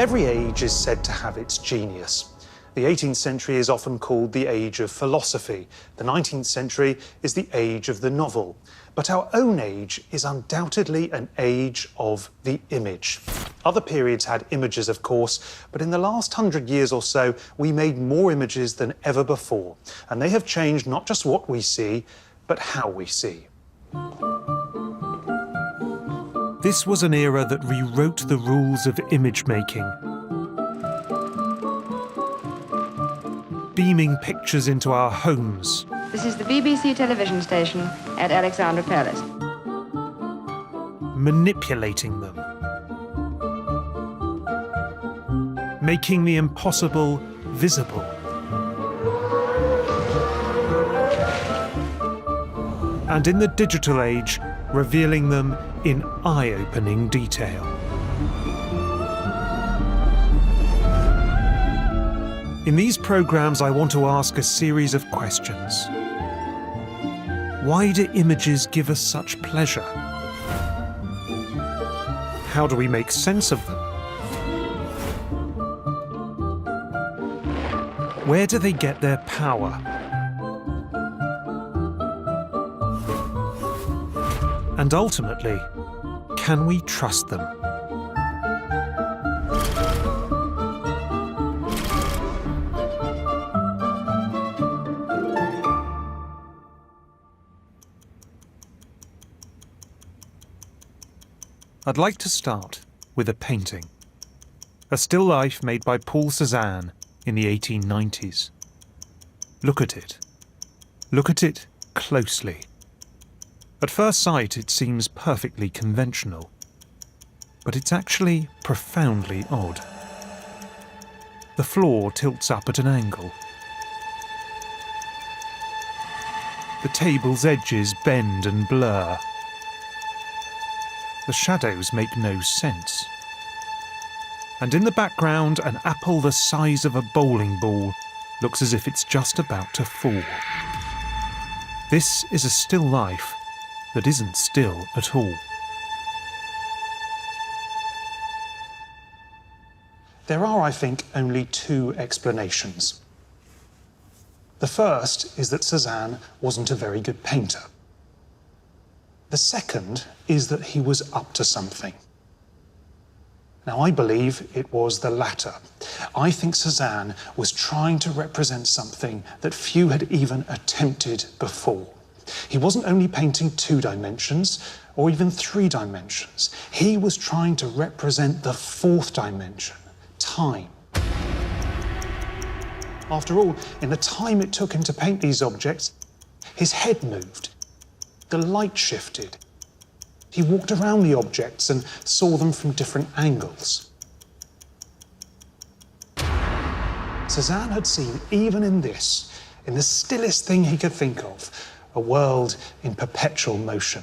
Every age is said to have its genius. The 18th century is often called the age of philosophy. The 19th century is the age of the novel. But our own age is undoubtedly an age of the image. Other periods had images, of course, but in the last 100 years or so, we made more images than ever before. And they have changed not just what we see, but how we see. This was an era that rewrote the rules of image making, beaming pictures into our homes. This is the BBC television station at Alexandra Palace. Manipulating them. Making the impossible visible. And in the digital age, revealing them in eye-opening detail. In these programs, I want to ask a series of questions. Why do images give us such pleasure? How do we make sense of them? Where do they get their power? And ultimately, can we trust them? I'd like to start with a painting. A still life made by Paul Cézanne in the 1890s. Look at it. Look at it closely. At first sight, it seems perfectly conventional, but it's actually profoundly odd. The floor tilts up at an angle. The table's edges bend and blur. The shadows make no sense. And in the background, an apple the size of a bowling ball looks as if it's just about to fall. This is a still life that isn't still at all. There are, I think, only two explanations. The first is that Cézanne wasn't a very good painter. The second is that he was up to something. Now, I believe it was the latter. I think Cézanne was trying to represent something that few had even attempted before. He wasn't only painting 2 dimensions or even 3 dimensions. He was trying to represent the 4th dimension, time. After all, in the time it took him to paint these objects, his head moved, the light shifted. He walked around the objects and saw them from different angles. Cézanne had seen, even in this, in the stillest thing he could think of, a world in perpetual motion.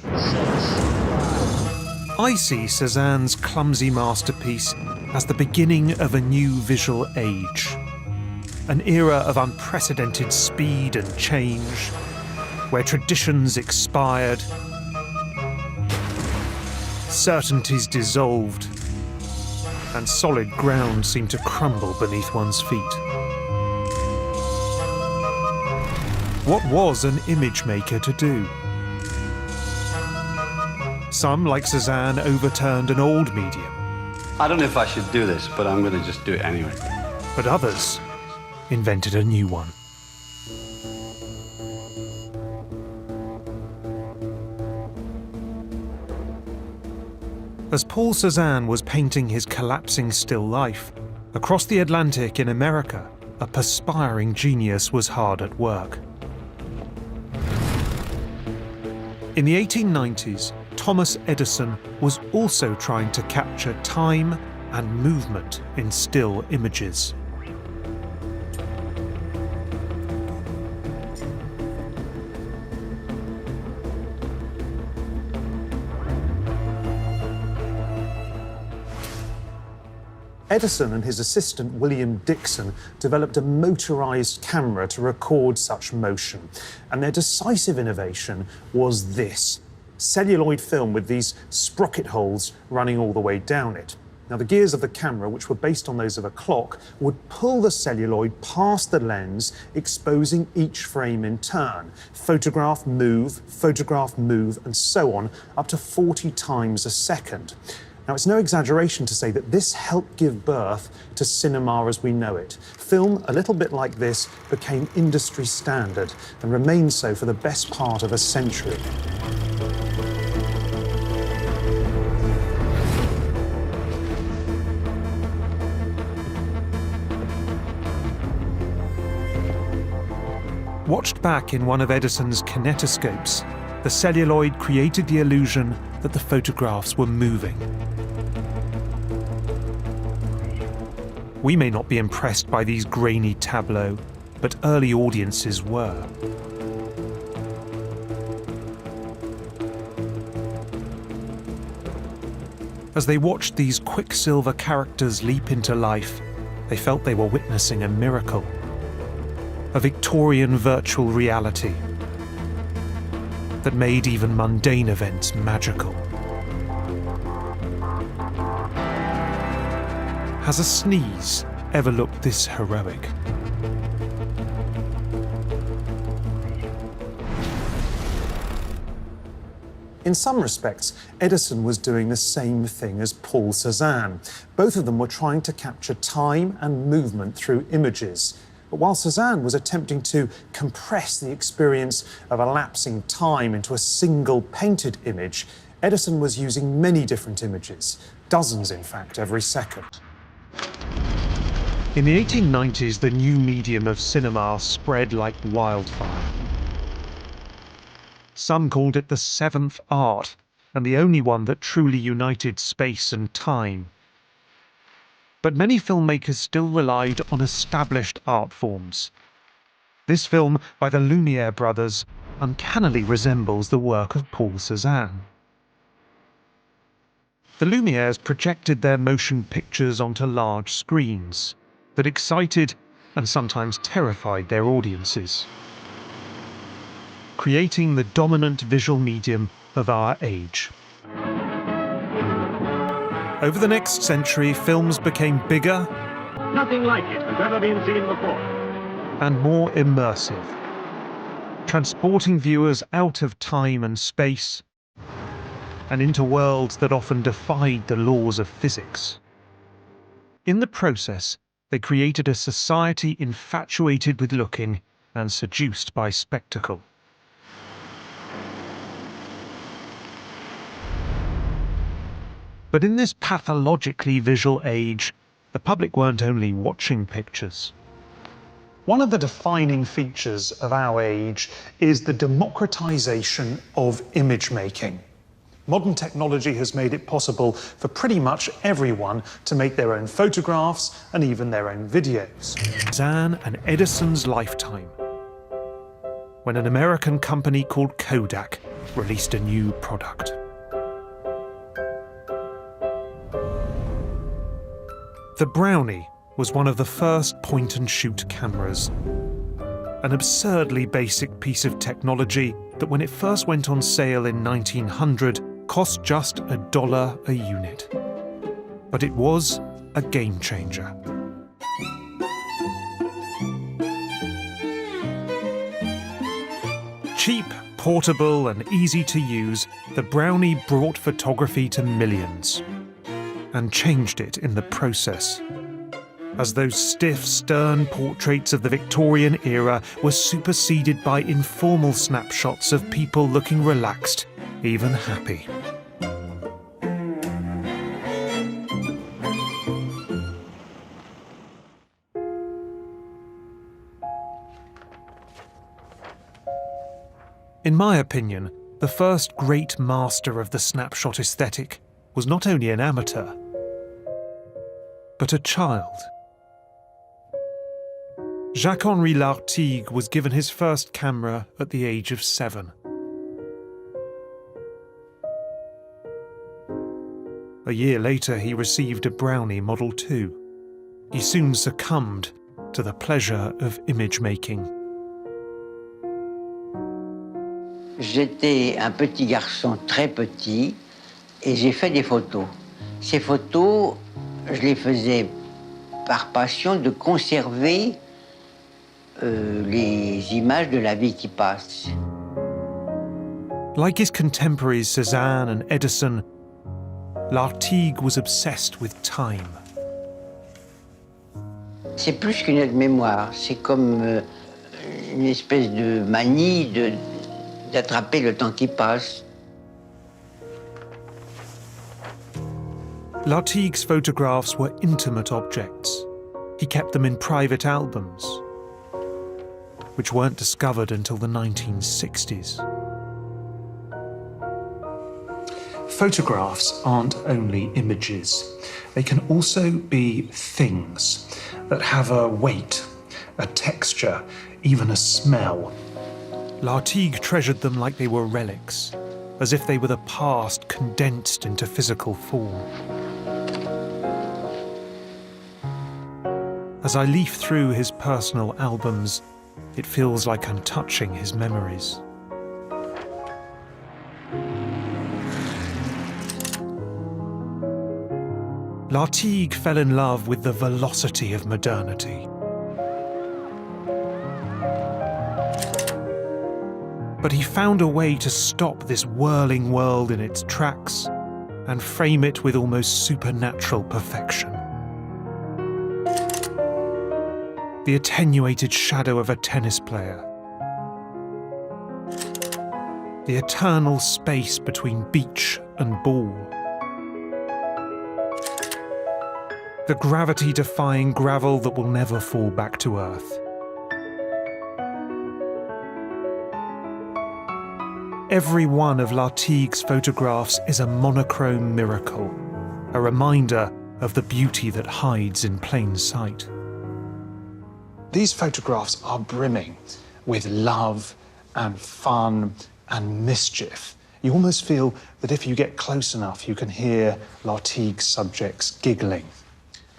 I see Cézanne's clumsy masterpiece as the beginning of a new visual age. An era of unprecedented speed and change, where traditions expired, certainties dissolved, and solid ground seemed to crumble beneath one's feet. What was an image maker to do? Some, like Cézanne, overturned an old medium. I don't know if I should do this, but I'm going to just do it anyway. But others invented a new one. As Paul Cézanne was painting his collapsing still life, across the Atlantic in America, a perspiring genius was hard at work. In the 1890s, Thomas Edison was also trying to capture time and movement in still images. Edison and his assistant William Dixon developed a motorized camera to record such motion. And their decisive innovation was this: celluloid film with these sprocket holes running all the way down it. Now, the gears of the camera, which were based on those of a clock, would pull the celluloid past the lens, exposing each frame in turn. Photograph, move, and so on, up to 40 times a second. Now, it's no exaggeration to say that this helped give birth to cinema as we know it. Film, a little bit like this, became industry standard and remained so for the best part of a century. Watched back in one of Edison's kinetoscopes, the celluloid created the illusion that the photographs were moving. We may not be impressed by these grainy tableaux, but early audiences were. As they watched these quicksilver characters leap into life, they felt they were witnessing a miracle. A Victorian virtual reality that made even mundane events magical. Has a sneeze ever looked this heroic? In some respects, Edison was doing the same thing as Paul Cézanne. Both of them were trying to capture time and movement through images. But while Cézanne was attempting to compress the experience of elapsing time into a single painted image, Edison was using many different images, dozens in fact every second. In the 1890s, the new medium of cinema spread like wildfire. Some called it the seventh art, and the only one that truly united space and time. But many filmmakers still relied on established art forms. This film by the Lumière brothers uncannily resembles the work of Paul Cézanne. The Lumières projected their motion pictures onto large screens that excited and sometimes terrified their audiences, creating the dominant visual medium of our age. Over the next century, films became bigger, Nothing like it has ever been seen before. and more immersive, transporting viewers out of time and space and into worlds that often defied the laws of physics. In the process, they created a society infatuated with looking and seduced by spectacle. But in this pathologically visual age, the public weren't only watching pictures. One of the defining features of our age is the democratization of image making. Modern technology has made it possible for pretty much everyone to make their own photographs and even their own videos. Cézanne and Edison's lifetime, when an American company called Kodak released a new product. The Brownie was one of the first point-and-shoot cameras. An absurdly basic piece of technology that when it first went on sale in 1900 cost just $1 a unit. But it was a game changer. Cheap, portable and easy to use, the Brownie brought photography to millions and changed it in the process, as those stiff, stern portraits of the Victorian era were superseded by informal snapshots of people looking relaxed, even happy. In my opinion, the first great master of the snapshot aesthetic was not only an amateur, but a child. Jacques-Henri Lartigue was given his first camera at the age of 7. A year later, he received a Brownie Model 2. He soon succumbed to the pleasure of image making. J'étais un petit garçon très petit et j'ai fait des photos. Ces photos je les faisais par passion de conserver les images de la vie qui passe. Like his contemporaries Cézanne and Edison, Lartigue was obsessed with time. C'est plus qu'une aide-mémoire, c'est comme une espèce de manie d'attraper le temps qui passe. Lartigue's photographs were intimate objects. He kept them in private albums, which weren't discovered until the 1960s. Photographs aren't only images. They can also be things that have a weight, a texture, even a smell. Lartigue treasured them like they were relics, as if they were the past condensed into physical form. As I leaf through his personal albums, it feels like I'm touching his memories. Lartigue fell in love with the velocity of modernity. But he found a way to stop this whirling world in its tracks and frame it with almost supernatural perfection. The attenuated shadow of a tennis player. The eternal space between beach and ball. The gravity-defying gravel that will never fall back to earth. Every one of Lartigue's photographs is a monochrome miracle, a reminder of the beauty that hides in plain sight. These photographs are brimming with love and fun and mischief. You almost feel that if you get close enough, you can hear Lartigue's subjects giggling.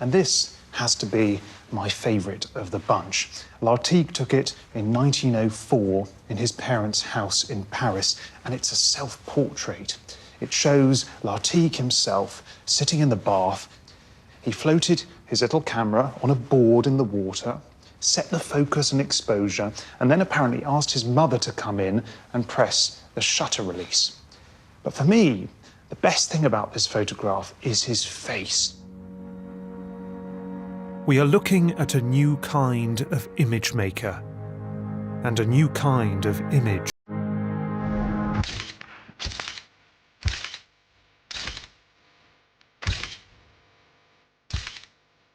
And this has to be my favourite of the bunch. Lartigue took it in 1904 in his parents' house in Paris, and it's a self-portrait. It shows Lartigue himself sitting in the bath. He floated his little camera on a board in the water, set the focus and exposure, and then apparently asked his mother to come in and press the shutter release. But for me, the best thing about this photograph is his face. We are looking at a new kind of image maker and a new kind of image.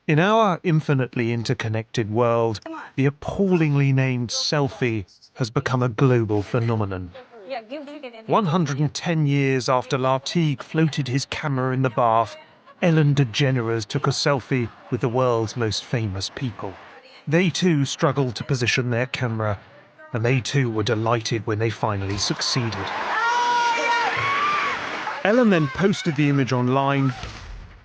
In our infinitely interconnected world, the appallingly named selfie has become a global phenomenon. 110 years after Lartigue floated his camera in the bath, Ellen DeGeneres took a selfie with the world's most famous people. They too struggled to position their camera, and they too were delighted when they finally succeeded. Ellen then posted the image online,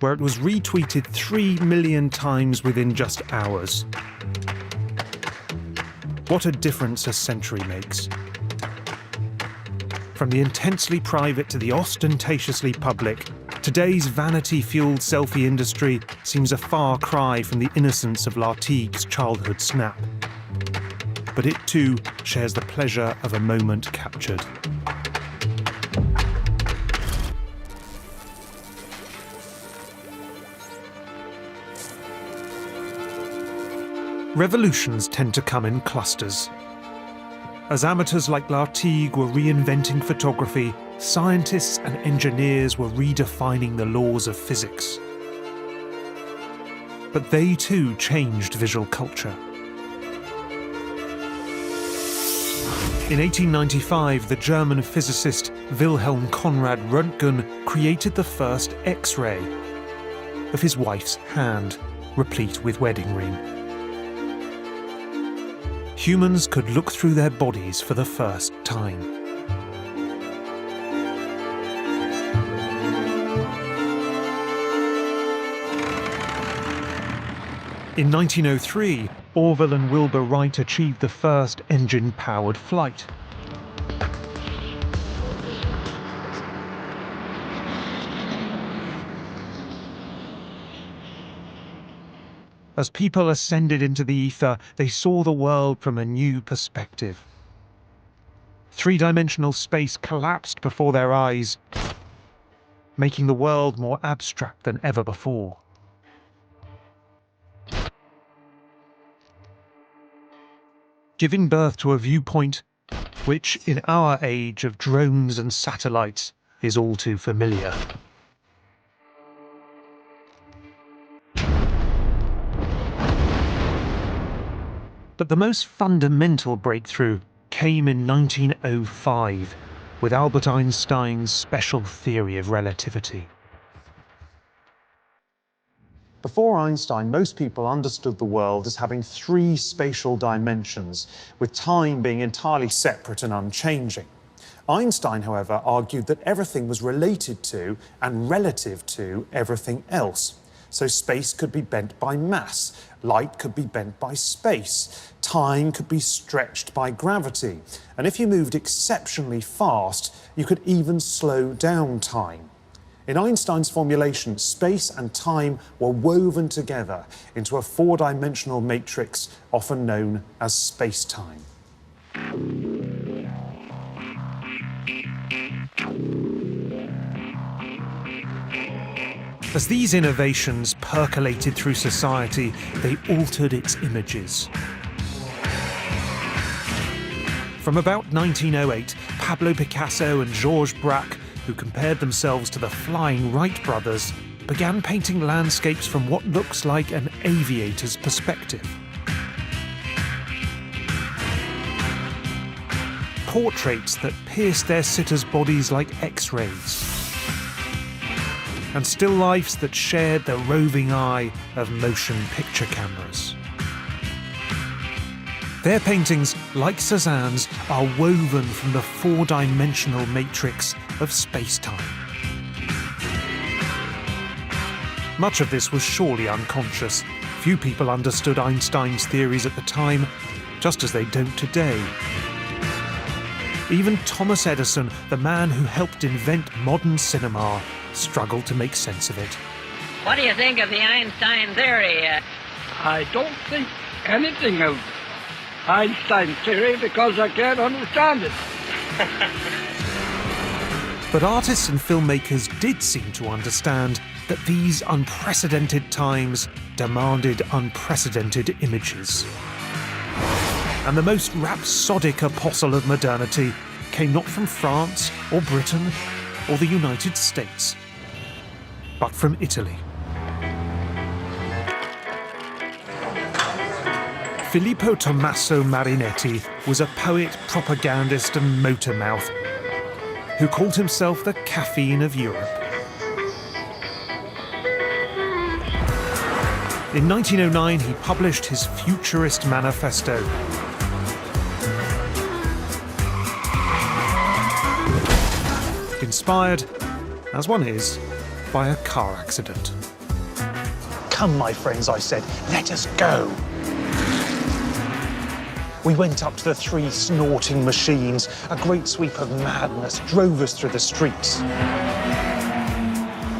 where it was retweeted 3 million times within just hours. What a difference a century makes. From the intensely private to the ostentatiously public, today's vanity-fueled selfie industry seems a far cry from the innocence of Lartigue's childhood snap. But it too shares the pleasure of a moment captured. Revolutions tend to come in clusters. As amateurs like Lartigue were reinventing photography, scientists and engineers were redefining the laws of physics. But they too changed visual culture. In 1895, the German physicist Wilhelm Conrad Röntgen created the first X-ray of his wife's hand, replete with wedding ring. Humans could look through their bodies for the first time. In 1903, Orville and Wilbur Wright achieved the first engine-powered flight. As people ascended into the ether, they saw the world from a new perspective. Three-dimensional space collapsed before their eyes, making the world more abstract than ever before. Giving birth to a viewpoint which, in our age of drones and satellites, is all too familiar. But the most fundamental breakthrough came in 1905 with Albert Einstein's special theory of relativity. Before Einstein, most people understood the world as having three spatial dimensions, with time being entirely separate and unchanging. Einstein, however, argued that everything was related to and relative to everything else. So space could be bent by mass, light could be bent by space, time could be stretched by gravity, and if you moved exceptionally fast, you could even slow down time. In Einstein's formulation, space and time were woven together into a four-dimensional matrix often known as space-time. As these innovations percolated through society, they altered its images. From about 1908, Pablo Picasso and Georges Braque, who compared themselves to the Flying Wright brothers, began painting landscapes from what looks like an aviator's perspective. Portraits that pierced their sitters' bodies like X-rays. And still lifes that shared the roving eye of motion picture cameras. Their paintings, like Cézanne's, are woven from the four-dimensional matrix of space-time. Much of this was surely unconscious. Few people understood Einstein's theories at the time, just as they don't today. Even Thomas Edison, the man who helped invent modern cinema, struggled to make sense of it. What do you think of the Einstein theory? I don't think anything of Einstein's theory because I can't understand it. But artists and filmmakers did seem to understand that these unprecedented times demanded unprecedented images. And the most rhapsodic apostle of modernity came not from France or Britain or the United States, but from Italy. Filippo Tommaso Marinetti was a poet, propagandist and motor mouth who called himself the caffeine of Europe. In 1909, he published his Futurist Manifesto. Inspired, as one is, by a car accident. Come, my friends, I said, let us go. We went up to the three snorting machines. A great sweep of madness drove us through the streets.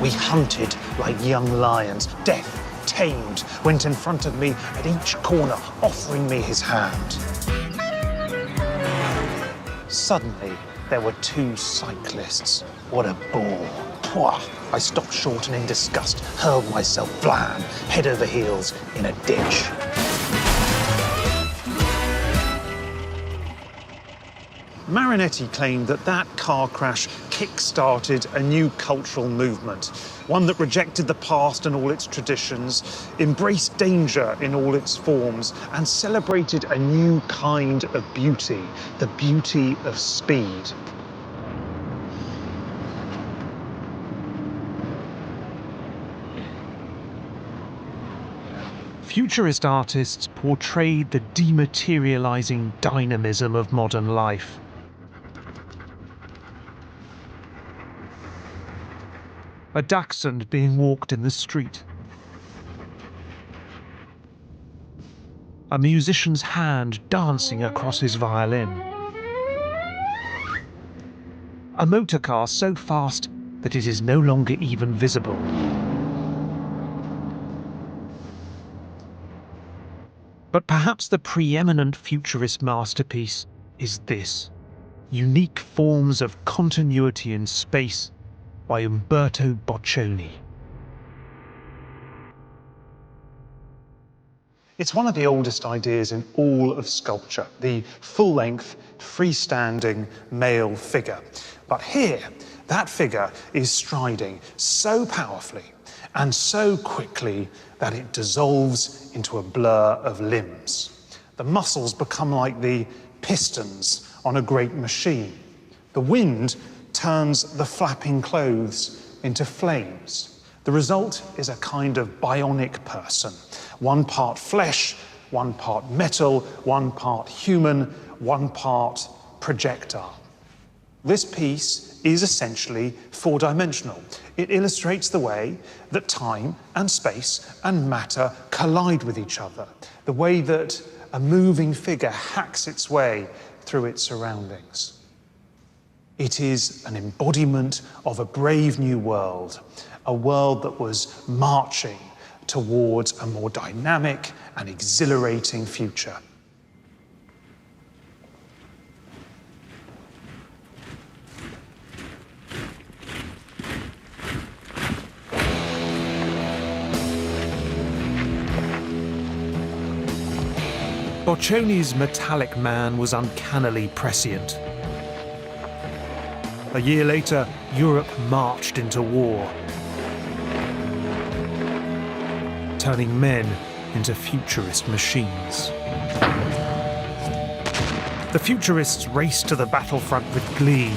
We hunted like young lions. Death, tamed, went in front of me at each corner, offering me his hand. Suddenly, there were two cyclists. What a bore. Pouah! I stopped short and in disgust hurled myself bland, head over heels, in a ditch. Marinetti claimed that that car crash kick-started a new cultural movement, one that rejected the past and all its traditions, embraced danger in all its forms, and celebrated a new kind of beauty, the beauty of speed. Futurist artists portrayed the dematerializing dynamism of modern life. A dachshund being walked in the street. A musician's hand dancing across his violin. A motor car so fast that it is no longer even visible. But perhaps the preeminent futurist masterpiece is this: Unique Forms of Continuity in Space by Umberto Boccioni. It's one of the oldest ideas in all of sculpture, the full-length, freestanding male figure. But here, that figure is striding so powerfully and so quickly that it dissolves into a blur of limbs. The muscles become like the pistons on a great machine. The wind turns the flapping clothes into flames. The result is a kind of bionic person. One part flesh, one part metal, one part human, one part projectile. This piece is essentially four-dimensional. It illustrates the way that time and space and matter collide with each other, the way that a moving figure hacks its way through its surroundings. It is an embodiment of a brave new world, a world that was marching towards a more dynamic and exhilarating future. Boccioni's metallic man was uncannily prescient. A year later, Europe marched into war, turning men into futurist machines. The futurists raced to the battlefront with glee.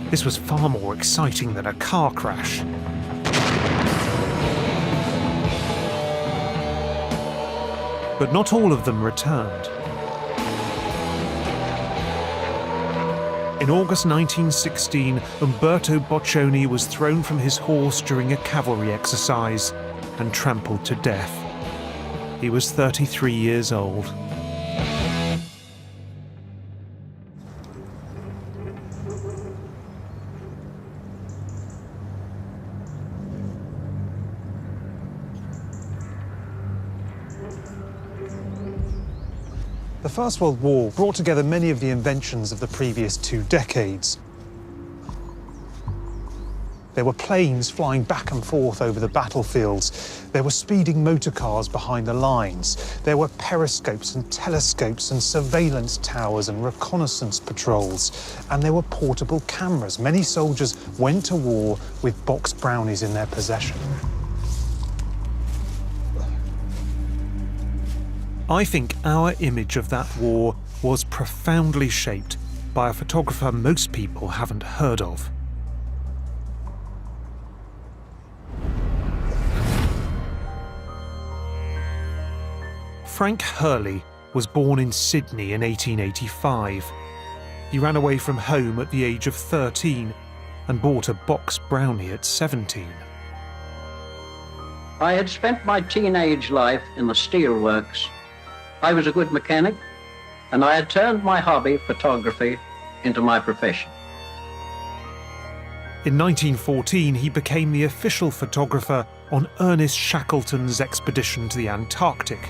This was far more exciting than a car crash. But not all of them returned. In August 1916, Umberto Boccioni was thrown from his horse during a cavalry exercise and trampled to death. He was 33 years old. The First World War brought together many of the inventions of the previous 2 decades. There were planes flying back and forth over the battlefields. There were speeding motor cars behind the lines. There were periscopes and telescopes and surveillance towers and reconnaissance patrols. And there were portable cameras. Many soldiers went to war with box brownies in their possession. I think our image of that war was profoundly shaped by a photographer most people haven't heard of. Frank Hurley was born in Sydney in 1885. He ran away from home at the age of 13 and bought a box brownie at 17. I had spent my teenage life in the steelworks. I was a good mechanic, and I had turned my hobby, photography, into my profession. In 1914, he became the official photographer on Ernest Shackleton's expedition to the Antarctic,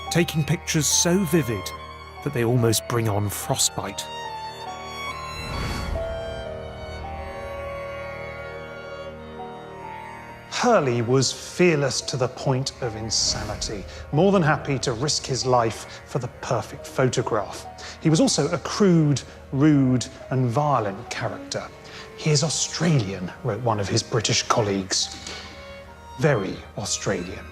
taking pictures so vivid that they almost bring on frostbite. Hurley was fearless to the point of insanity, more than happy to risk his life for the perfect photograph. He was also a crude, rude, and violent character. He is Australian, wrote one of his British colleagues. Very Australian.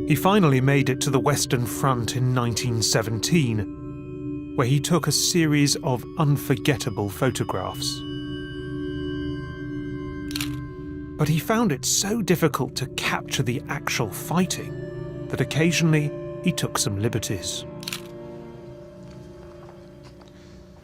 He finally made it to the Western Front in 1917, where he took a series of unforgettable photographs. But he found it so difficult to capture the actual fighting that occasionally he took some liberties.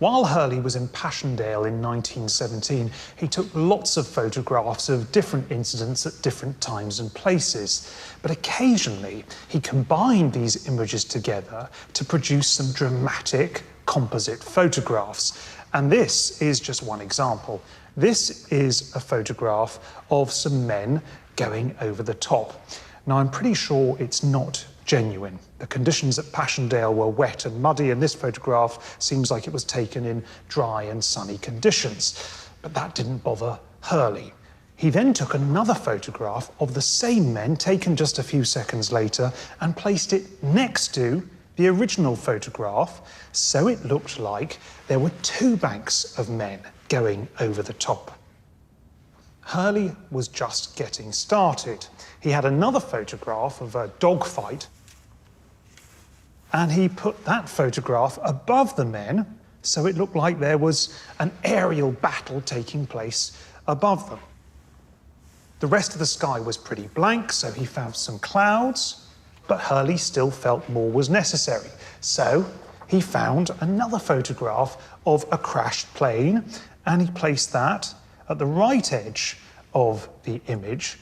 While Hurley was in Passchendaele in 1917, he took lots of photographs of different incidents at different times and places. But occasionally, he combined these images together to produce some dramatic composite photographs. And this is just one example. This is a photograph of some men going over the top. Now, I'm pretty sure it's not genuine. The conditions at Passchendaele were wet and muddy, and this photograph seems like it was taken in dry and sunny conditions. But that didn't bother Hurley. He then took another photograph of the same men, taken just a few seconds later, and placed it next to the original photograph, so it looked like there were two banks of men going over the top. Hurley was just getting started. He had another photograph of a dogfight, and he put that photograph above the men, so it looked like there was an aerial battle taking place above them. The rest of the sky was pretty blank, so he found some clouds, but Hurley still felt more was necessary. So he found another photograph of a crashed plane, and he placed that at the right edge of the image.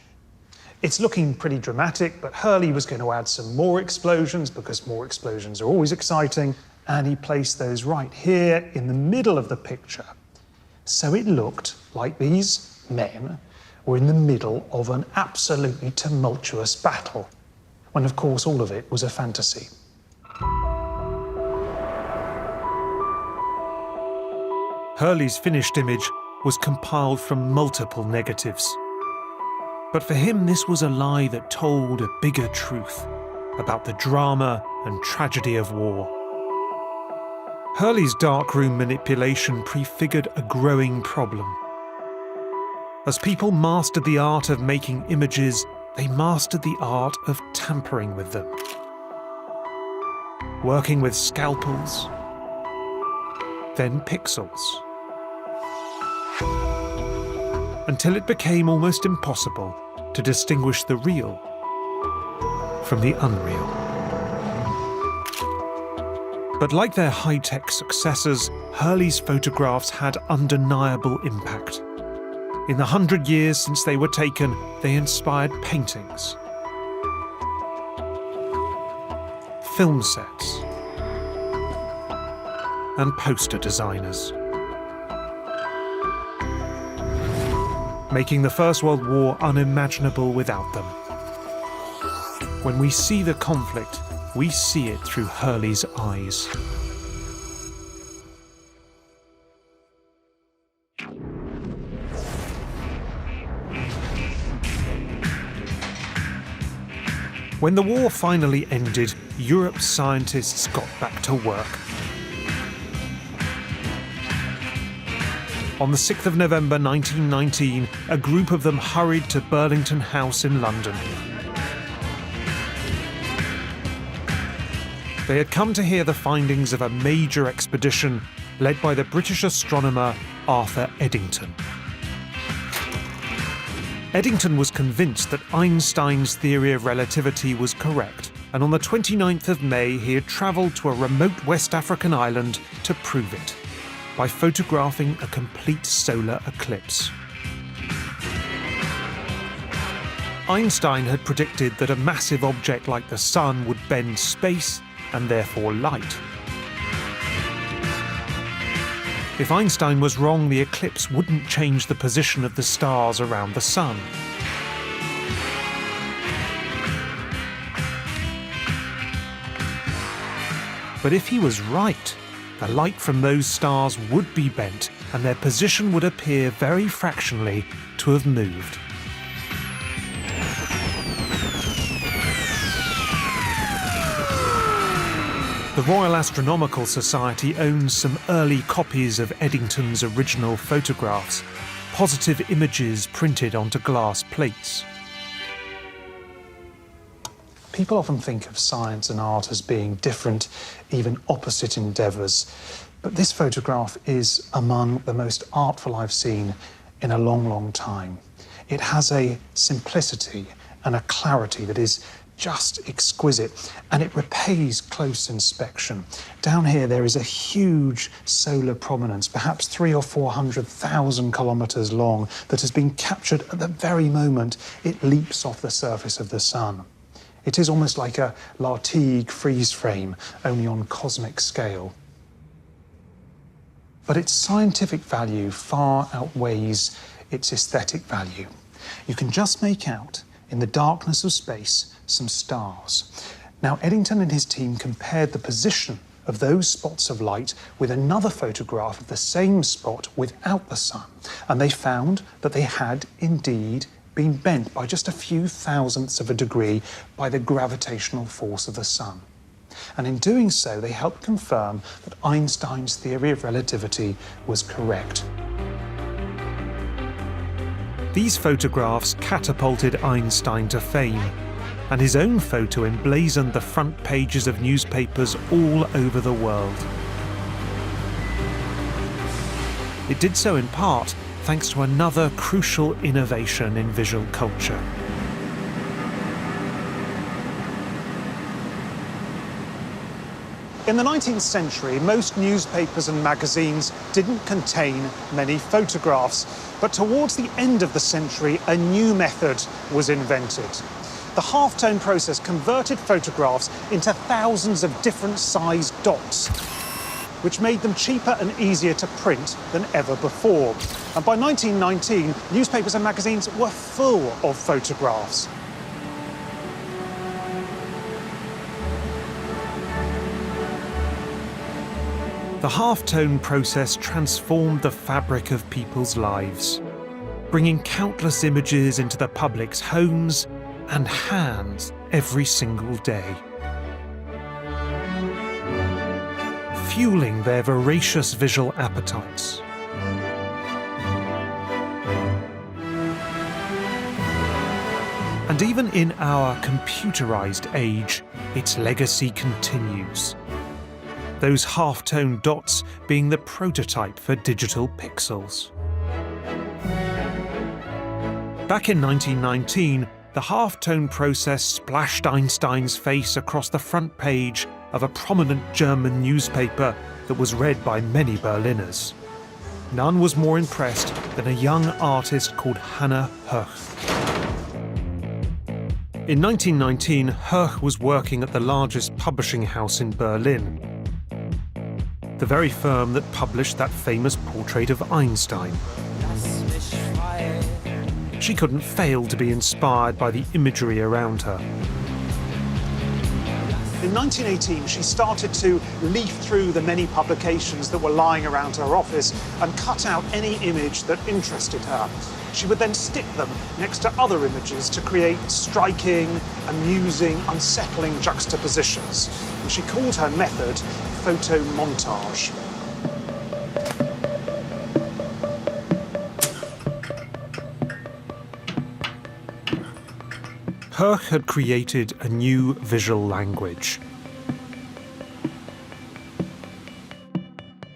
It's looking pretty dramatic, but Hurley was going to add some more explosions because more explosions are always exciting, and he placed those right here in the middle of the picture. So it looked like these men were in the middle of an absolutely tumultuous battle, when of course all of it was a fantasy. Hurley's finished image was compiled from multiple negatives. But for him, this was a lie that told a bigger truth about the drama and tragedy of war. Hurley's darkroom manipulation prefigured a growing problem. As people mastered the art of making images, they mastered the art of tampering with them. Working with scalpels, then pixels, until it became almost impossible to distinguish the real from the unreal. But like their high-tech successors, Hurley's photographs had undeniable impact. In the 100 years since they were taken, they inspired paintings, film sets, and poster designers, making the First World War unimaginable without them. When we see the conflict, we see it through Hurley's eyes. When the war finally ended, Europe's scientists got back to work. On the 6th of November 1919, a group of them hurried to Burlington House in London. They had come to hear the findings of a major expedition led by the British astronomer Arthur Eddington. Eddington was convinced that Einstein's theory of relativity was correct, and on the 29th of May he had travelled to a remote West African island to prove it, by photographing a complete solar eclipse. Einstein had predicted that a massive object like the Sun would bend space and therefore light. If Einstein was wrong, the eclipse wouldn't change the position of the stars around the Sun. But if he was right, the light from those stars would be bent, and their position would appear very fractionally to have moved. The Royal Astronomical Society owns some early copies of Eddington's original photographs, positive images printed onto glass plates. People often think of science and art as being different, even opposite endeavours. But this photograph is among the most artful I've seen in a long, long time. It has a simplicity and a clarity that is just exquisite, and it repays close inspection. Down here there is a huge solar prominence, perhaps 300,000 or 400,000 kilometres long, that has been captured at the very moment it leaps off the surface of the Sun. It is almost like a Lartigue freeze frame, only on cosmic scale. But its scientific value far outweighs its aesthetic value. You can just make out, in the darkness of space, some stars. Now, Eddington and his team compared the position of those spots of light with another photograph of the same spot without the sun, and they found that they had indeed been bent by just a few thousandths of a degree by the gravitational force of the sun. And in doing so, they helped confirm that Einstein's theory of relativity was correct. These photographs catapulted Einstein to fame, and his own photo emblazoned the front pages of newspapers all over the world. It did so in part thanks to another crucial innovation in visual culture. In the 19th century, most newspapers and magazines didn't contain many photographs, but towards the end of the century, a new method was invented. The halftone process converted photographs into thousands of different sized dots, which made them cheaper and easier to print than ever before. And by 1919, newspapers and magazines were full of photographs. The halftone process transformed the fabric of people's lives, bringing countless images into the public's homes and hands every single day, fueling their voracious visual appetites. And even in our computerized age, its legacy continues. Those half-tone dots being the prototype for digital pixels. Back in 1919, the half-tone process splashed Einstein's face across the front page of a prominent German newspaper that was read by many Berliners. None was more impressed than a young artist called Hannah Höch. In 1919, Höch was working at the largest publishing house in Berlin, the very firm that published that famous portrait of Einstein. She couldn't fail to be inspired by the imagery around her. In 1918, she started to leaf through the many publications that were lying around her office and cut out any image that interested her. She would then stick them next to other images to create striking, amusing, unsettling juxtapositions. And she called her method photomontage. Höch had created a new visual language,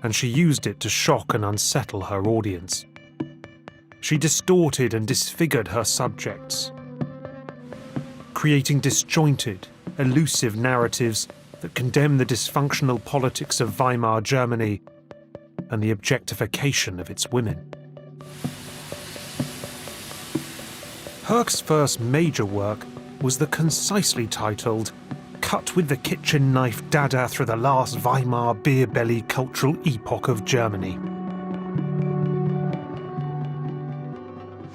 and she used it to shock and unsettle her audience. She distorted and disfigured her subjects, creating disjointed, elusive narratives that condemn the dysfunctional politics of Weimar Germany and the objectification of its women. Höch's first major work was the concisely titled Cut with the Kitchen Knife Dada Through the Last Weimar Beer Belly Cultural Epoch of Germany.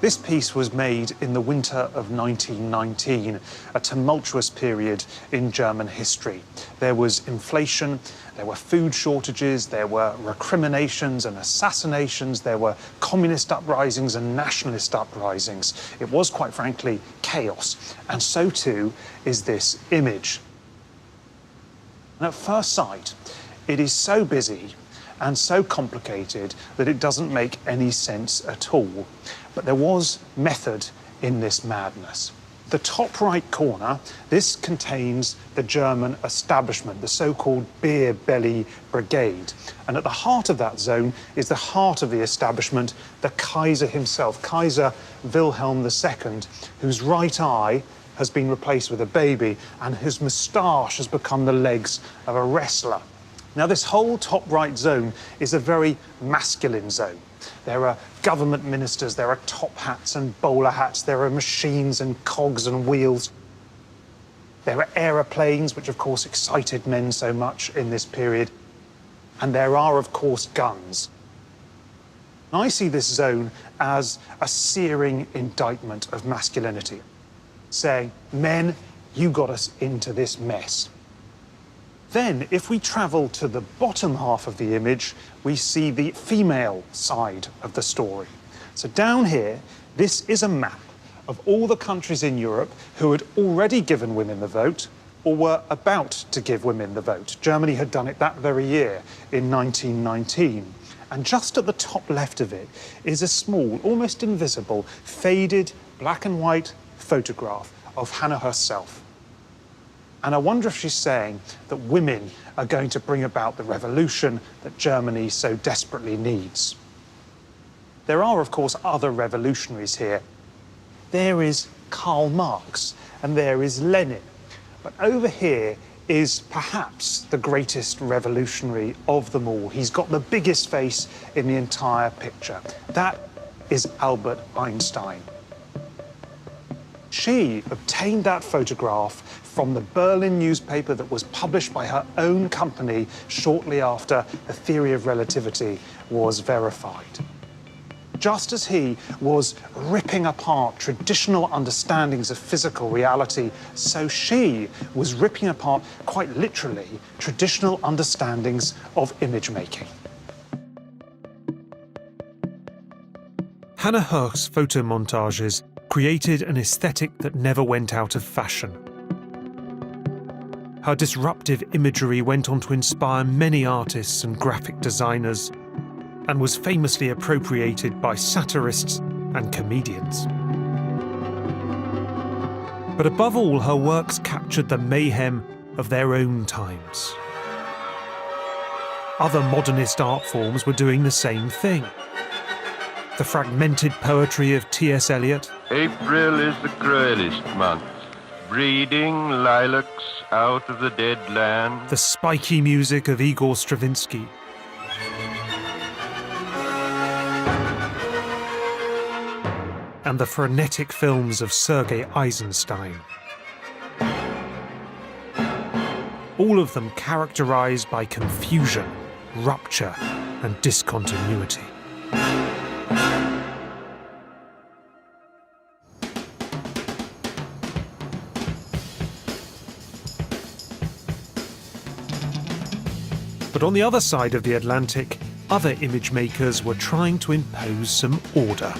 This piece was made in the winter of 1919, a tumultuous period in German history. There was inflation, there were food shortages, there were recriminations and assassinations, there were communist uprisings and nationalist uprisings. It was, quite frankly, chaos. And so too is this image. And at first sight, it is so busy and so complicated that it doesn't make any sense at all. But there was method in this madness. The top right corner, this contains the German establishment, the so-called Beer Belly Brigade. And at the heart of that zone is the heart of the establishment, the Kaiser himself, Kaiser Wilhelm II, whose right eye has been replaced with a baby and whose moustache has become the legs of a wrestler. Now, this whole top right zone is a very masculine zone. There are government ministers, there are top hats and bowler hats, there are machines and cogs and wheels. There are aeroplanes, which of course excited men so much in this period. And there are, of course, guns. I see this zone as a searing indictment of masculinity, saying, men, you got us into this mess. Then, if we travel to the bottom half of the image, we see the female side of the story. So down here, this is a map of all the countries in Europe who had already given women the vote or were about to give women the vote. Germany had done it that very year in 1919. And just at the top left of it is a small, almost invisible, faded black and white photograph of Hannah herself. And I wonder if she's saying that women are going to bring about the revolution that Germany so desperately needs. There are, of course, other revolutionaries here. There is Karl Marx and there is Lenin. But over here is perhaps the greatest revolutionary of them all. He's got the biggest face in the entire picture. That is Albert Einstein. She obtained that photograph from the Berlin newspaper that was published by her own company shortly after the theory of relativity was verified. Just as he was ripping apart traditional understandings of physical reality, so she was ripping apart, quite literally, traditional understandings of image making. Hannah Höchst's photomontages created an aesthetic that never went out of fashion. Her disruptive imagery went on to inspire many artists and graphic designers, and was famously appropriated by satirists and comedians. But above all, her works captured the mayhem of their own times. Other modernist art forms were doing the same thing. The fragmented poetry of T.S. Eliot, April is the cruelest month, breeding lilacs out of the dead land. the spiky music of Igor Stravinsky, and the frenetic films of Sergei Eisenstein. All of them characterized by confusion, rupture, and discontinuity. But on the other side of the Atlantic, other image makers were trying to impose some order.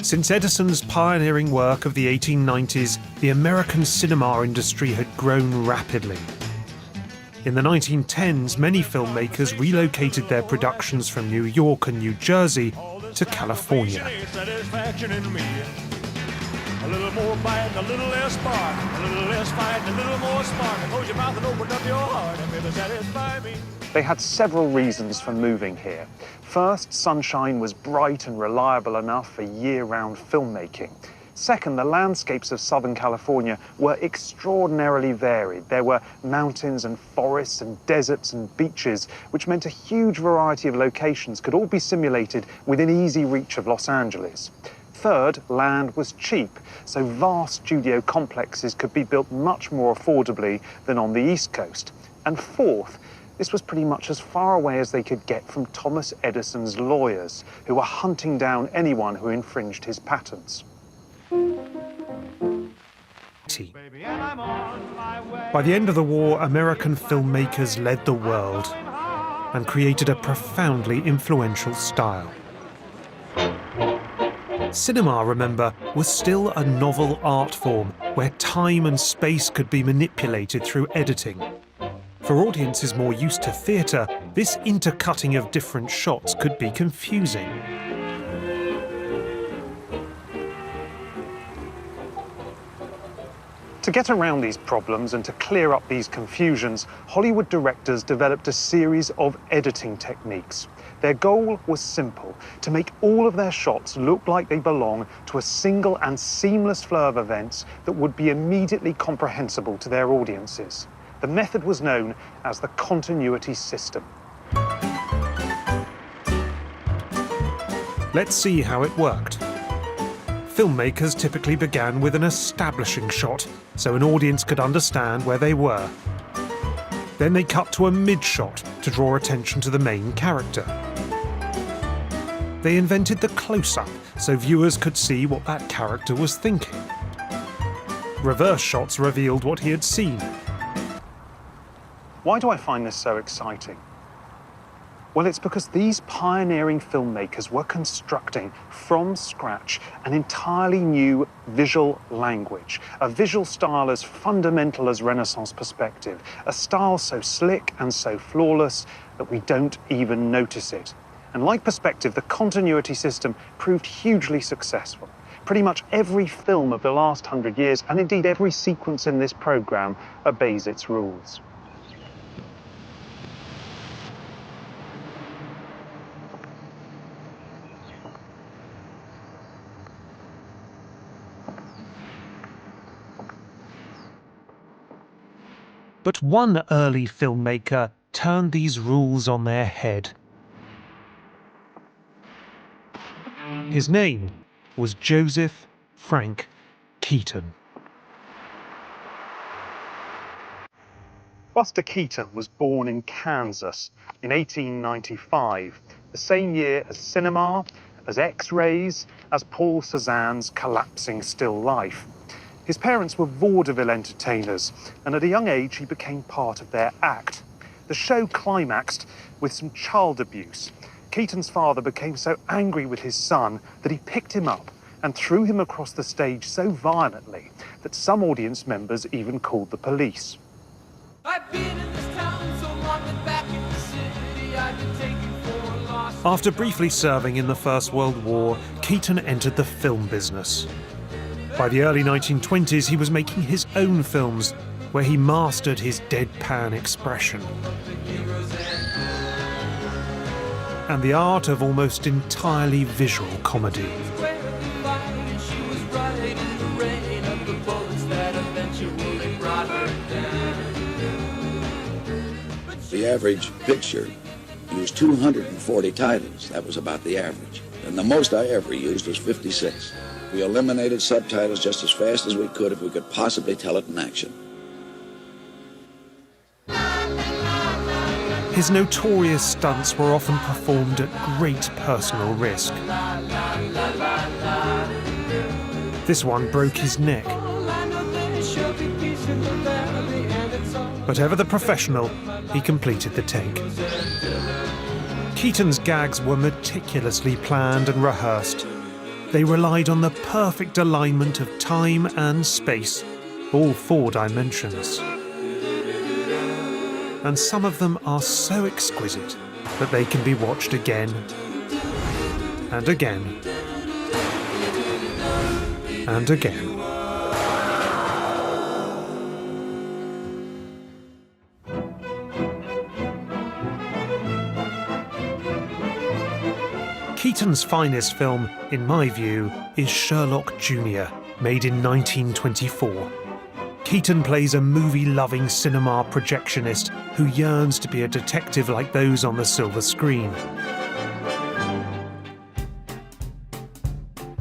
Since Edison's pioneering work of the 1890s, the American cinema industry had grown rapidly. In the 1910s, many filmmakers relocated their productions from New York and New Jersey to California. A little more bite, a little less spark, a little less fight, a little more spark. Close your mouth and open up your heart and baby, satisfy me. They had several reasons for moving here. First, sunshine was bright and reliable enough for year-round filmmaking. Second, the landscapes of Southern California were extraordinarily varied. There were mountains and forests and deserts and beaches, which meant a huge variety of locations could all be simulated within easy reach of Los Angeles. Third, land was cheap, so vast studio complexes could be built much more affordably than on the East Coast. And fourth, this was pretty much as far away as they could get from Thomas Edison's lawyers, who were hunting down anyone who infringed his patents. By the end of the war, American filmmakers led the world and created a profoundly influential style. Cinema, remember, was still a novel art form where time and space could be manipulated through editing. For audiences more used to theatre, this intercutting of different shots could be confusing. To get around these problems and to clear up these confusions, Hollywood directors developed a series of editing techniques. Their goal was simple: to make all of their shots look like they belong to a single and seamless flow of events that would be immediately comprehensible to their audiences. The method was known as the continuity system. Let's see how it worked. Filmmakers typically began with an establishing shot, so an audience could understand where they were. Then they cut to a mid-shot to draw attention to the main character. they invented the close-up so viewers could see what that character was thinking. Reverse shots revealed what he had seen. Why do I find this so exciting? Well, it's because these pioneering filmmakers were constructing from scratch an entirely new visual language, a visual style as fundamental as Renaissance perspective, a style so slick and so flawless that we don't even notice it. And like perspective, the continuity system proved hugely successful. Pretty much every film of the last 100 years, and indeed every sequence in this programme, obeys its rules. But one early filmmaker turned these rules on their head. His name was Joseph Frank Keaton. Buster Keaton was born in Kansas in 1895, the same year as cinema, as X-rays, as Paul Cézanne's collapsing still life. His parents were vaudeville entertainers, and at a young age he became part of their act. The show climaxed with some child abuse. Keaton's father became so angry with his son that he picked him up and threw him across the stage so violently that some audience members even called the police. I've been in this town so long that back in the city I've been taken for a loss. After briefly serving in the First World War, Keaton entered the film business. By the early 1920s, he was making his own films, where he mastered his deadpan expression and the art of almost entirely visual comedy. The average picture used 240 titles. That was about the average. And the most I ever used was 56. We eliminated subtitles just as fast as we could if we could possibly tell it in action. His notorious stunts were often performed at great personal risk. This one broke his neck. But ever the professional, he completed the take. Keaton's gags were meticulously planned and rehearsed. They relied on the perfect alignment of time and space, all 4 dimensions. And some of them are so exquisite that they can be watched again and again and again. Keaton's finest film, in my view, is Sherlock Jr., made in 1924. Keaton plays a movie-loving cinema projectionist who yearns to be a detective like those on the silver screen.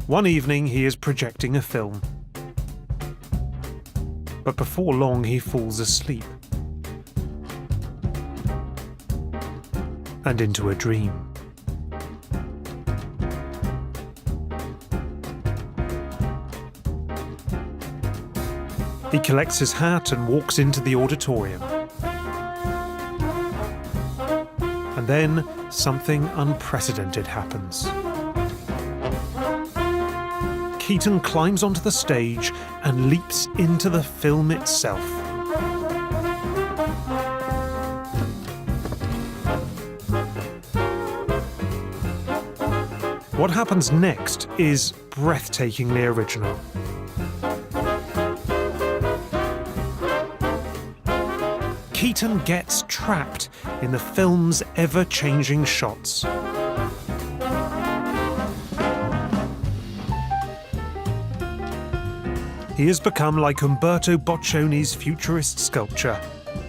One evening he is projecting a film. But before long he falls asleep. And into a dream. He collects his hat and walks into the auditorium. And then something unprecedented happens. Keaton climbs onto the stage and leaps into the film itself. What happens next is breathtakingly original. Keaton gets trapped in the film's ever-changing shots. He has become like Umberto Boccioni's futurist sculpture,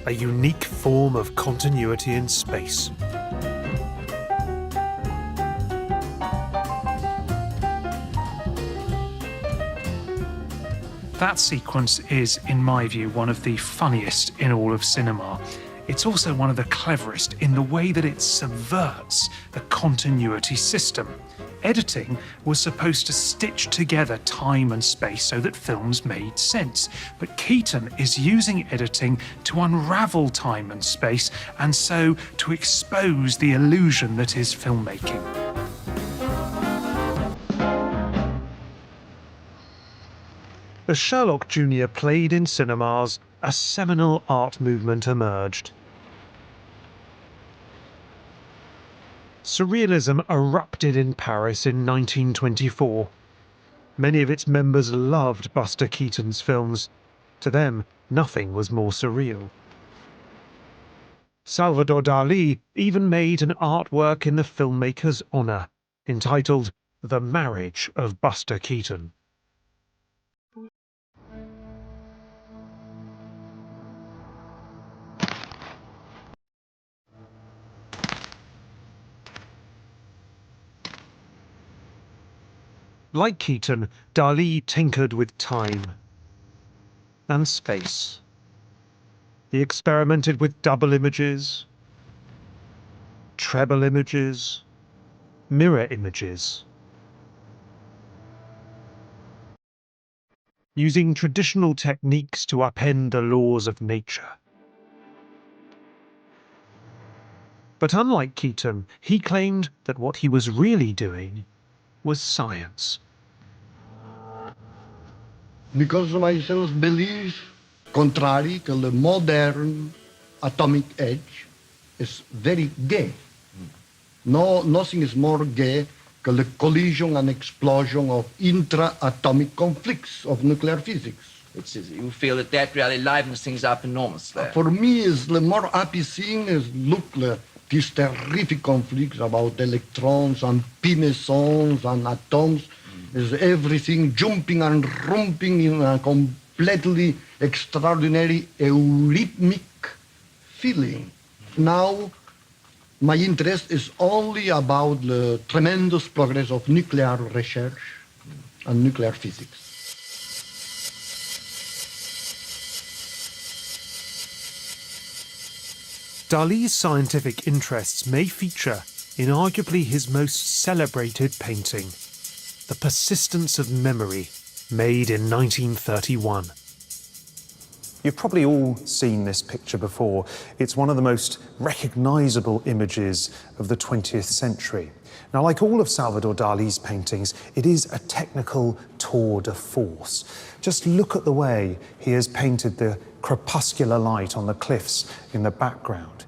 a unique form of continuity in space. That sequence is, in my view, one of the funniest in all of cinema. It's also one of the cleverest in the way that it subverts the continuity system. editing was supposed to stitch together time and space so that films made sense. But Keaton is using editing to unravel time and space, and so to expose the illusion that is filmmaking. As Sherlock Jr. played in cinemas, a seminal art movement emerged. Surrealism erupted in Paris in 1924. Many of its members loved Buster Keaton's films. To them, nothing was more surreal. Salvador Dali even made an artwork in the filmmaker's honour, entitled The Marriage of Buster Keaton. Like Keaton, Dali tinkered with time and space. He experimented with double images, treble images, mirror images. Using traditional techniques to upend the laws of nature. But unlike Keaton, he claimed that what he was really doing was science. Because myself believe, contrary to the modern atomic age, is very gay. No, nothing is more gay than the collision and explosion of intra-atomic conflicts of nuclear physics. You feel that really livens things up enormously. For me, is the more happy thing is look these terrific conflicts about electrons and pi mesons and atoms. Is everything jumping and romping in a completely extraordinary eurythmic feeling. Now, my interest is only about the tremendous progress of nuclear research and nuclear physics. Dali's scientific interests may feature in arguably his most celebrated painting, The Persistence of Memory, made in 1931. You've probably all seen this picture before. It's one of the most recognisable images of the 20th century. Now, like all of Salvador Dali's paintings, it is a technical tour de force. Just look at the way he has painted the crepuscular light on the cliffs in the background.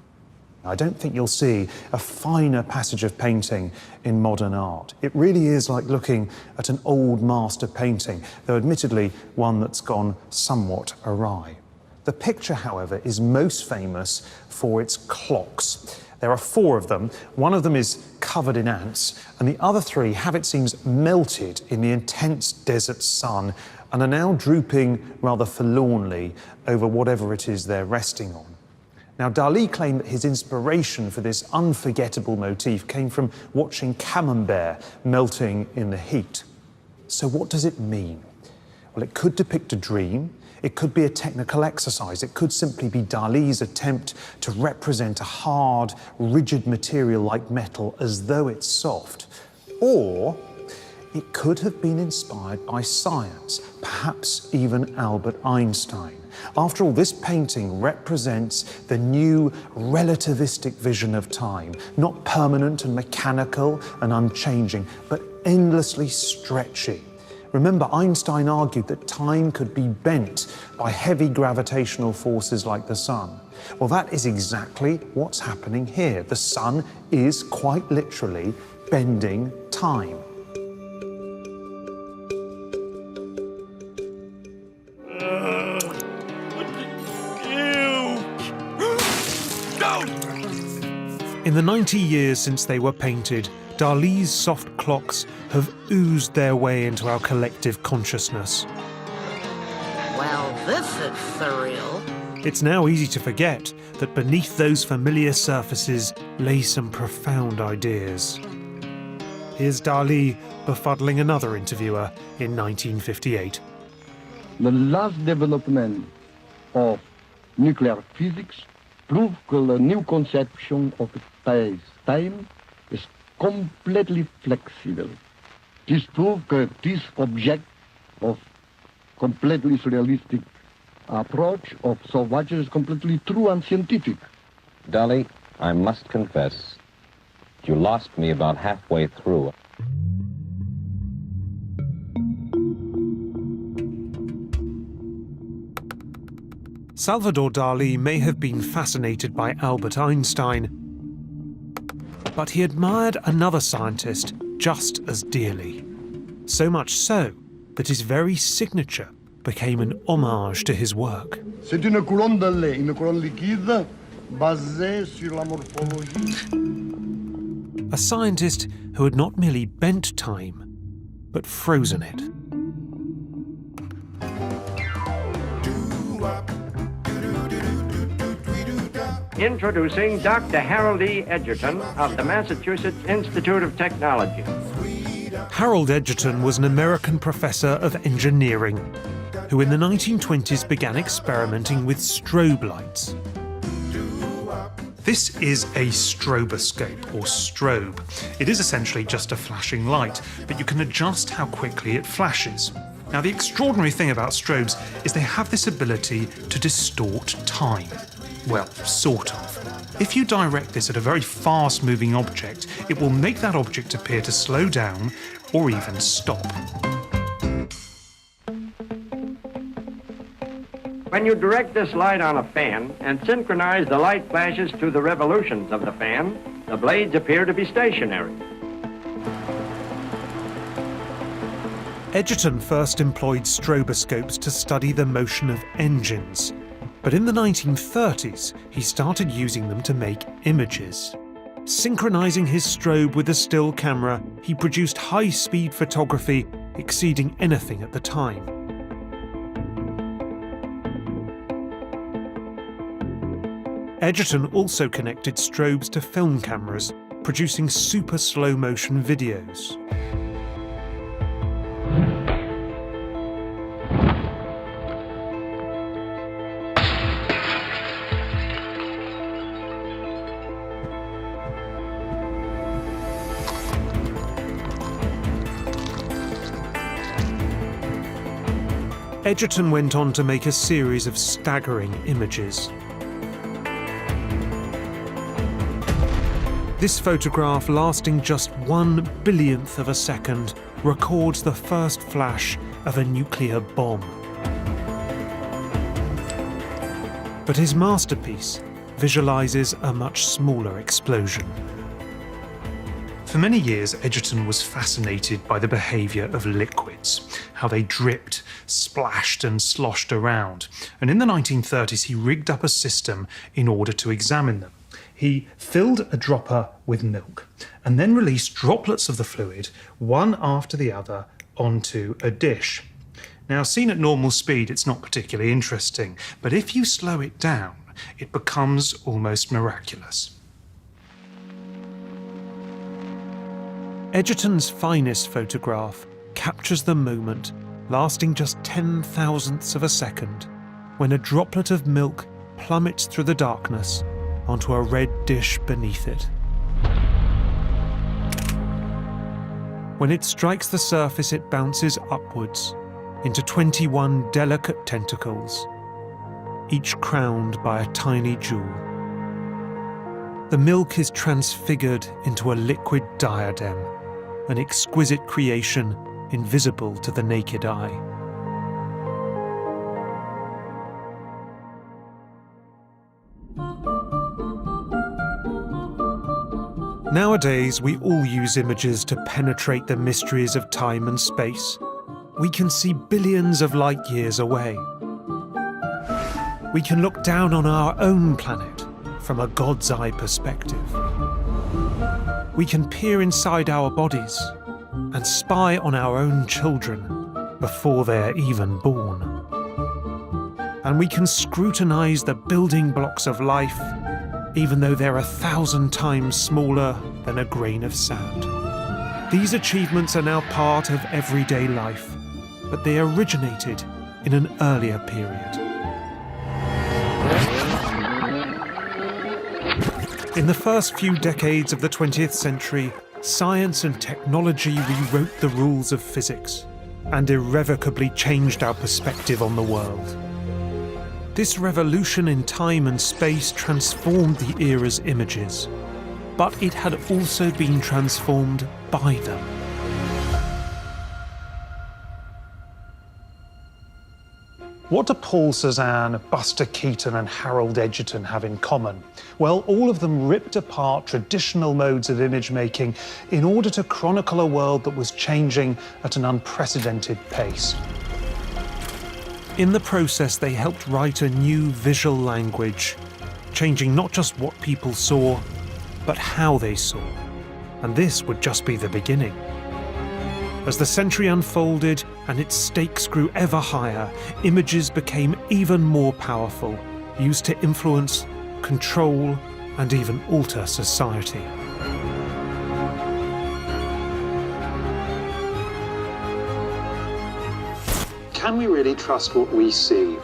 I don't think you'll see a finer passage of painting in modern art. It really is like looking at an old master painting, though admittedly one that's gone somewhat awry. The picture, however, is most famous for its clocks. There are 4 of them. One of them is covered in ants, and the other 3 have, it seems, melted in the intense desert sun and are now drooping rather forlornly over whatever it is they're resting on. Now, Dali claimed that his inspiration for this unforgettable motif came from watching camembert melting in the heat. So what does it mean? Well, it could depict a dream, it could be a technical exercise, it could simply be Dali's attempt to represent a hard, rigid material like metal as though it's soft. Or it could have been inspired by science, perhaps even Albert Einstein. After all, this painting represents the new relativistic vision of time, not permanent and mechanical and unchanging, but endlessly stretchy. Remember, Einstein argued that time could be bent by heavy gravitational forces like the sun. Well, that is exactly what's happening here. The sun is quite literally bending time. In the 90 years since they were painted, Dali's soft clocks have oozed their way into our collective consciousness. Well, this is surreal. It's now easy to forget that beneath those familiar surfaces lay some profound ideas. Here's Dali befuddling another interviewer in 1958. The last development of nuclear physics proved that the new conception of space-time is completely flexible. This proves that this object of completely surrealistic approach of Sauvage is completely true and scientific. Dolly, I must confess, you lost me about halfway through. Salvador Dali may have been fascinated by Albert Einstein, but he admired another scientist just as dearly. So much so that his very signature became an homage to his work. C'est une couronne de lait, une couronne liquide basée sur la morphologie. A scientist who had not merely bent time, but frozen it. Introducing Dr. Harold E. Edgerton of the Massachusetts Institute of Technology. Harold Edgerton was an American professor of engineering who in the 1920s began experimenting with strobe lights. This is a stroboscope, or strobe. It is essentially just a flashing light, but you can adjust how quickly it flashes. Now, the extraordinary thing about strobes is they have this ability to distort time. Well, sort of. If you direct this at a very fast-moving object, it will make that object appear to slow down or even stop. When you direct this light on a fan and synchronize the light flashes to the revolutions of the fan, the blades appear to be stationary. Edgerton first employed stroboscopes to study the motion of engines, but in the 1930s he started using them to make images. Synchronizing his strobe with a still camera, he produced high-speed photography exceeding anything at the time. Edgerton also connected strobes to film cameras, producing super slow-motion videos. Edgerton went on to make a series of staggering images. This photograph, lasting just 1/1000th of a second, records the first flash of a nuclear bomb. But his masterpiece visualizes a much smaller explosion. For many years, Edgerton was fascinated by the behavior of liquids, how they dripped, splashed and sloshed around. And in the 1930s, he rigged up a system in order to examine them. He filled a dropper with milk and then released droplets of the fluid, one after the other, onto a dish. Now, seen at normal speed, it's not particularly interesting, but if you slow it down, it becomes almost miraculous. Edgerton's finest photograph captures the moment, lasting just 10,000ths of a second, when a droplet of milk plummets through the darkness onto a red dish beneath it. When it strikes the surface, it bounces upwards into 21 delicate tentacles, each crowned by a tiny jewel. The milk is transfigured into a liquid diadem, an exquisite creation invisible to the naked eye. Nowadays, we all use images to penetrate the mysteries of time and space. We can see billions of light years away. We can look down on our own planet from a God's eye perspective. We can peer inside our bodies and spy on our own children before they're even born. And we can scrutinize the building blocks of life, even though they're 1,000 times smaller than a grain of sand. These achievements are now part of everyday life, but they originated in an earlier period. In the first few decades of the 20th century, science and technology rewrote the rules of physics and irrevocably changed our perspective on the world. This revolution in time and space transformed the era's images, but it had also been transformed by them. What do Paul Cézanne, Buster Keaton and Harold Edgerton have in common? Well, all of them ripped apart traditional modes of image making in order to chronicle a world that was changing at an unprecedented pace. In the process, they helped write a new visual language, changing not just what people saw, but how they saw. And this would just be the beginning. As the century unfolded and its stakes grew ever higher, images became even more powerful, used to influence, control, and even alter society. Can we really trust what we see?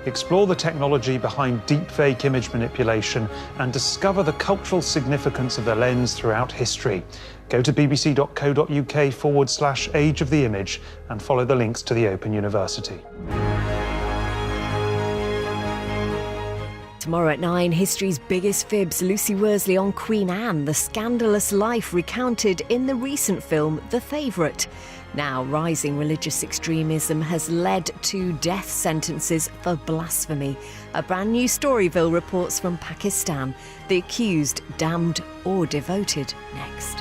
Explore the technology behind deepfake image manipulation and discover the cultural significance of the lens throughout history. Go to bbc.co.uk/Age of the Image and follow the links to the Open University. Tomorrow at 9, history's biggest fibs, Lucy Worsley on Queen Anne, the scandalous life recounted in the recent film The Favourite. Now, rising religious extremism has led to death sentences for blasphemy. A brand new Storyville reports from Pakistan. The accused, damned or devoted. Next.